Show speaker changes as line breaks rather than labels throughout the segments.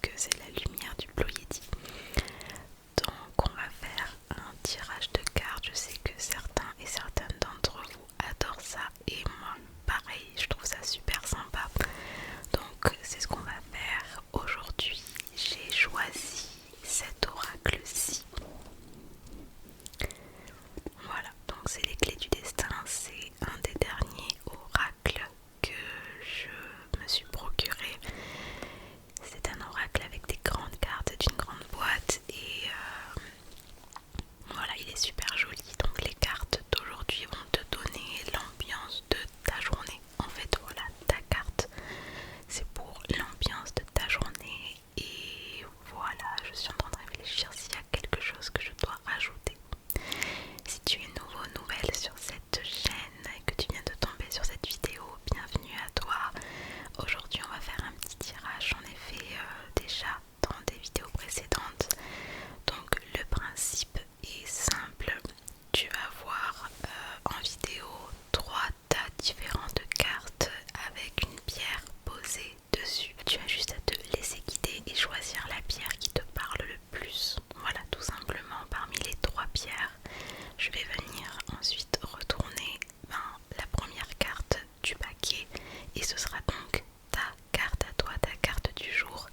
que c'est la lumière du Blue Yeti. Donc on va faire un tirage de cartes. Je sais que certains et certaines d'entre vous adorent ça et moi pareil, je trouve ça super sympa. Donc c'est ce qu'on va faire aujourd'hui. J'ai choisi cet oracle-ci. Voilà, donc c'est les clés du destin, c'est un des derniers oracles que je me suis procuré. C'est un oracle avec des grandes cartes d'une grande boîte et voilà, il est super joli. Donc les cartes d'aujourd'hui vont te donner l'ambiance de ta journée. En fait, voilà, ta carte, c'est pour l'ambiance de ta journée. Et voilà, je suis en train de réfléchir s'il y a quelque chose que je dois rajouter. Si tu es nouveau, nouvelle sur cette chaîne et que tu viens de tomber sur cette vidéo, bienvenue à toi. Aujourd'hui, on va faire un petit tirage. J'en ai fait déjà dans des vidéos précédentes. Donc le principe est simple. Tu vas voir en vidéo 3 tas différents de cartes avec une pierre posée dessus. Tu as juste à te laisser guider et choisir la pierre qui te parle le plus. Voilà, tout simplement parmi les 3 pierres. Je vais venir ensuite retourner la première carte du paquet et ce sera donc ta carte à toi, ta carte du jour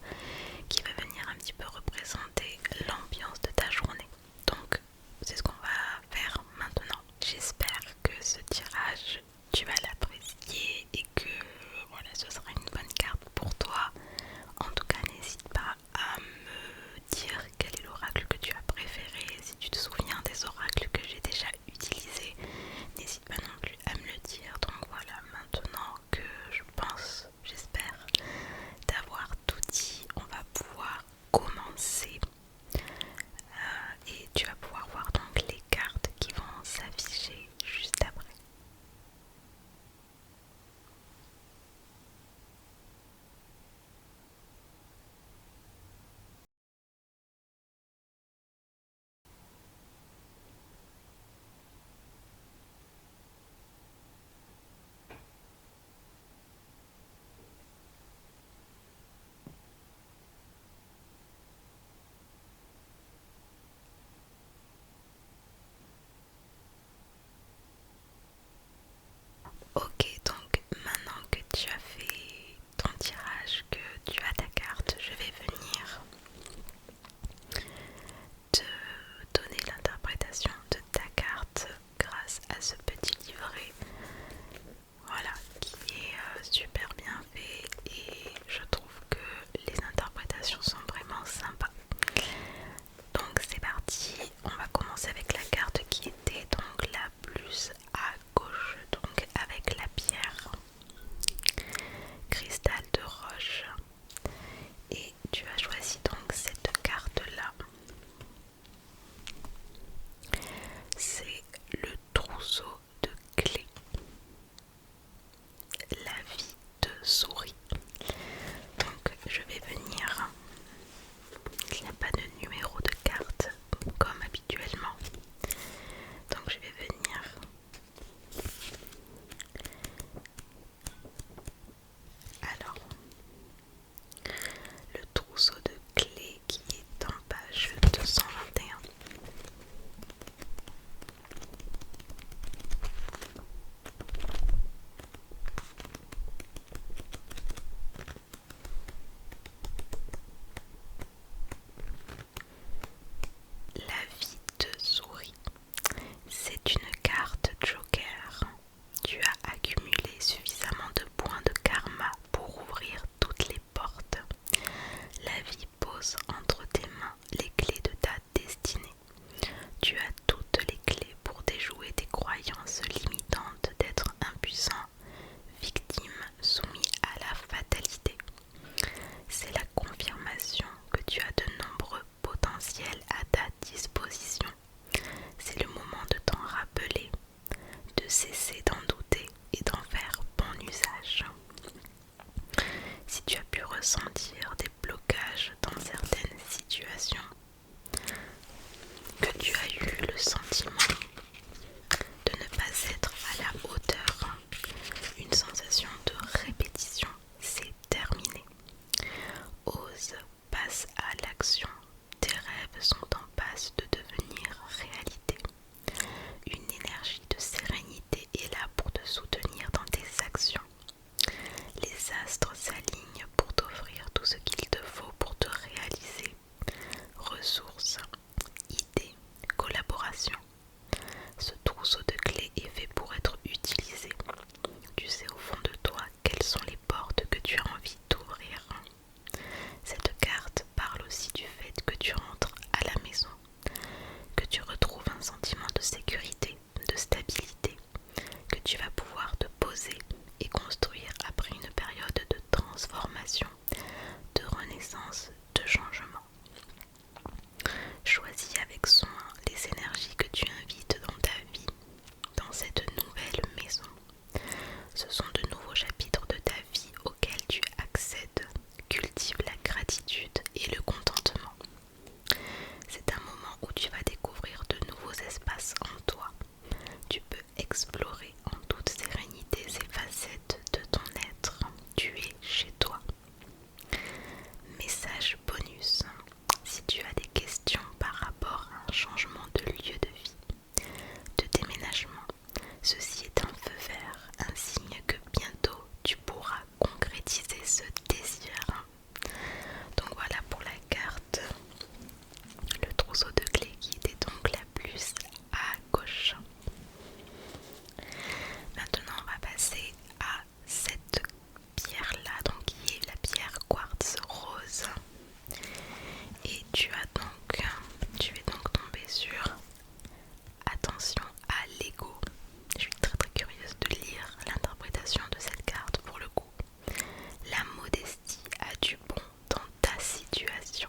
qui va venir un petit peu représenter l'ambiance de ta journée. Donc c'est ce qu'on va faire maintenant. J'espère que ce tirage tu vas l'apprécier et que voilà, ce sera une bonne carte pour toi. En tout cas, n'hésite pas à me dire quel est l'oracle que tu as préféré. Si tu te souviens des oracles que j'ai déjà utilisés, n'hésite pas non plus à me le dire. Donc voilà, maintenant que je pense, j'espère, d'avoir tout dit, on va pouvoir commencer. Et tu vas pouvoir voir donc les cartes qui vont s'afficher juste après. Ok, donc maintenant que tu as fait ton tirage, que tu as ta carte, je vais venir te donner l'interprétation de ta carte grâce à ce petit livret. Voilà, qui est super bien fait et je trouve que les interprétations sont vraiment sympas. Donc c'est parti, on va commencer avec la carte qui était donc la plus à gauche, donc avec la pierre, cristal de roche. Et tu as choisi donc cette carte là. C'est le trousseau de clés, la vie de souris. Donc je vais venir, il n'y a pas de numéro de carte comme habituellement. Donc je vais venir alors le trousseau de clés qui est en page 221. La vie de souris, c'est une carte joker. Tu as accumulé suffisamment de points de karma pour ouvrir toutes les portes. La vie pose entre tes mains les clés de ta destinée. Tu as toutes les clés pour déjouer tes croyances limitantes d'être impuissant, victime, soumis à la fatalité. C'est la confirmation que tu as de nombreux potentiels à ta disposition. C'est le moment de t'en rappeler, de cesser d'en douter et d'en faire bon usage. Si tu as pu ressentir des blocages dans certaines reconnaissance de changement. Choisis avec soin les énergies que tu invites dans ta vie, dans cette nouvelle maison. Ce sont de nouveaux chapitres de ta vie auxquels tu accèdes. Cultive la gratitude et le contentement. C'est un moment où tu vas découvrir de nouveaux espaces en toi. Tu peux explorer en toute sérénité ces facettes de ton être. Tu es chez toi. Message bonus. Si tu as des questions par rapport à un changement de lieu de vie, de déménagement, ceci est un feu vert, un signe que bientôt tu pourras concrétiser ce désir. Donc voilà pour la carte. Le trousseau de clés guide est donc la plus à gauche. Maintenant on va passer à cette pierre là, donc qui est la pierre quartz rose. Et tu es donc tombé sur attention à l'ego. Je suis très curieuse de lire l'interprétation de cette carte pour le coup. La modestie a du bon dans ta situation.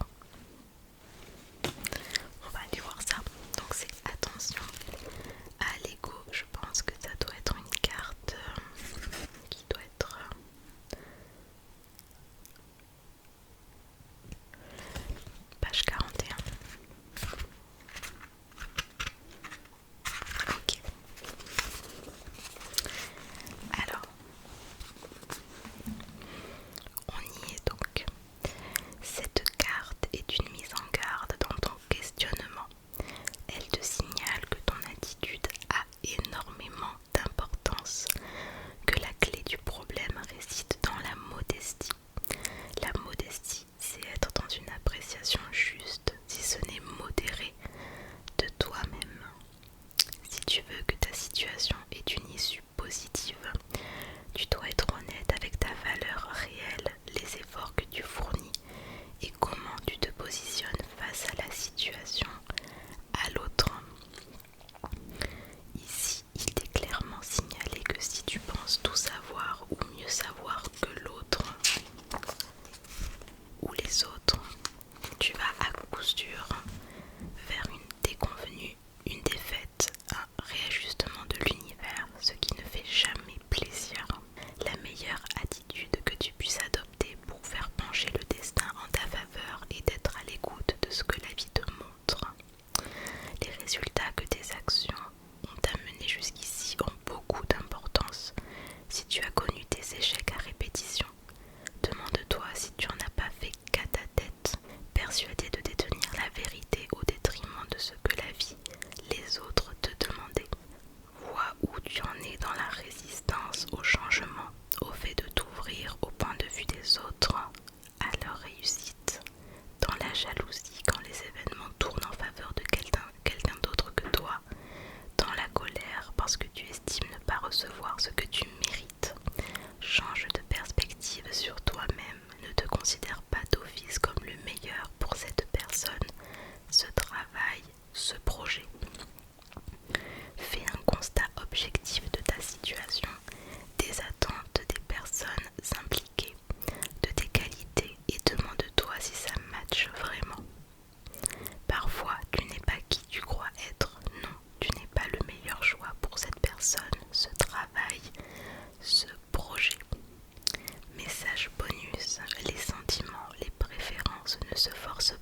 On va aller voir ça. Donc c'est attention à l'ego. Je pense que ça doit être une carte qui doit être page 41. Ok. Alors, on y est donc. Cette carte est une mise en garde dans ton questionnement. Elle te signale que ton attitude a énormément d'importance, que la clé du problème réside dans la modestie. La modestie, c'est être dans une appréciation juste, si ce n'est modérée, de toi-même. Si tu veux que ta situation ait une issue positive, tu dois être honnête avec ta valeur réelle, les efforts que tu fournis et comment tu te positionnes face à la situation, à l'autre. Ici, il t'est clairement signalé que si tu penses tout savoir ou mieux savoir que l'autre ou les autres, tu vas à coup sûr vers une déconvenue, une défaite, un réajustement de l'univers, ce qui ne fait jamais plaisir. La meilleure attitude que tu puisses adopter pour faire pencher le destin en ta faveur est d'être à l'écoute de ce que la vie te montre. Les résultats que tes actions ont amené jusqu'ici ont beaucoup d'importance. Si tu as connu tes échecs à répétition, demande-toi si tu en as pas fait qu'à ta tête, persuadé de détenir la vérité au détriment de ce que la vie, les autres te demandaient. Vois où tu en es dans la résistance au changement, au fait de t'ouvrir au point de vue des autres, à leur réussite, dans la jalousie quand les événements tournent en faveur de quelqu'un d'autre que toi, dans la colère parce que tu estimes ne pas recevoir ce que tu mérites. Change de perspective sur toi-même, ne te considère pas d'office comme le meilleur pour cette personne, ce travail, ce projet. Fais un constat objectif de ta situation, des attentes des personnes impliquées, de tes qualités et demande-toi si ça matche vraiment. Parfois, tu n'es pas qui tu crois être. Non, tu n'es pas le meilleur choix pour cette personne, ce travail, ce projet. Message bonus, les sentiments, les préférences ne se forcent